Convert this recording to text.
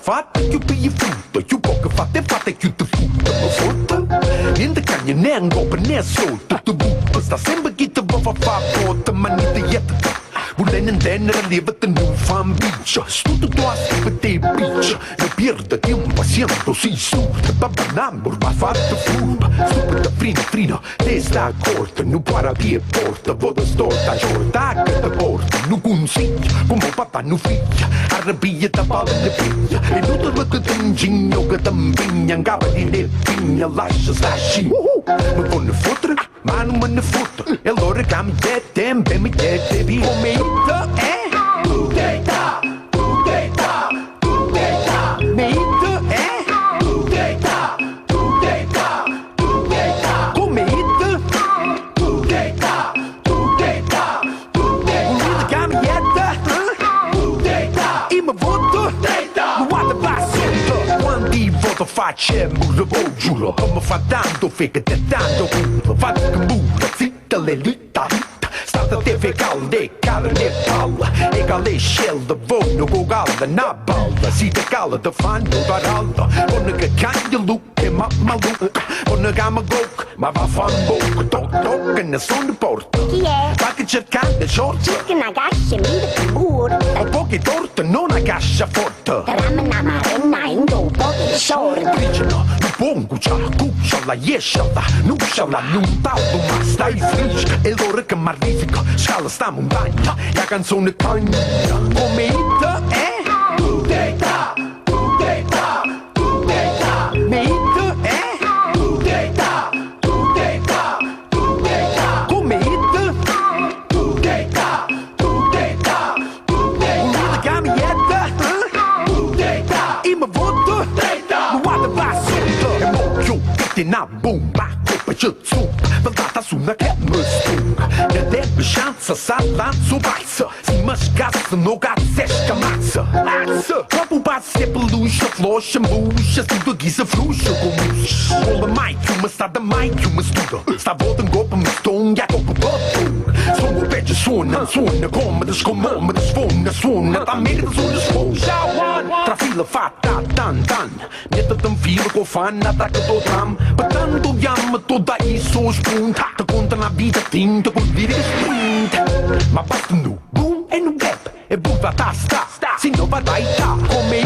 fatta che pigli frutto, che poco fatta e fatta che ti frutta, ma fotta. Niente cagna né un golpe né sotto, ti butta, sta sempre chi ti va fa porta, ma niente yetta. Volen intendere levate nu fan bicia, studo tu a te bicia, non perda tempo, siento si su, babba nambur va fatta furba, stupida frina, testa corta, nu para via porta, voda storta, giorta che te porta, nu consiglia, come papà nu figlia, arrabia da palla ne piglia, e non te lo che te ingegno che te impegna, in capa di ne pigna, lascia slasci, mi fanno fottere, ma non me ne fotte, e allora che mi dette, mi dette, vi come ita, Pudeta, pudeta, pudeta, me ita, Pudeta, pudeta, pudeta, come ita, Pudeta, pudeta, pudeta, volete che mi dette, Pudeta, e mi voto, ma guarda passetta, quando io voto facciamo, lo giuro, come fa tanto, che te tanto, fate che mura, zitta le lita. Stata TV calde, carne palla, e cale scelta, vono con galla, na balla, si te cala, te fanno varalda, con che cambia look, e ma maluca, con che ama gok, ma va fan bocca, toc, e nessuno porta. Chi è? Va che cercando short, Che una gascia mi da mur. e pochi torte, non a gascia forte. Ramena marena in dopo che short. Original, nu pongucia, cucciala, iesciala, nusciala, non taldo, ma stai frisca, e l'ora che m'arrifica, scala sta montagna, la canzone cagna, come ita, Pudeta, pudeta, pudeta, me ita, Pudeta, pudeta, pudeta, come ita, Pudeta, pudeta, pudeta, volete che mi dette, Pudeta, e mi voto, ma guarda passetta, e m'occhio che te na bomba, coppa c'è zuppa, valdata su una che mi stunga, ne debbe chance salazzo pazza, si mi scassa no cazzesca mazza, troppo pazzi e peluche, floscia, murcha, tudo che si fruscia com rola mai che mi sta da mai che mi studa, sta volta in coppa mi stonga, coppa botto, sono peggio suona, come da scomome, da suona, da mega da sfona, tra fila fatta, tan, mieta tan fila con fanna, attacca to tram, per tanto chiama toda isso spunta, te conta na vita tinta, col video sprinta, ma basta nu, boom e nu gap, e buva sta, si non va dai ta, come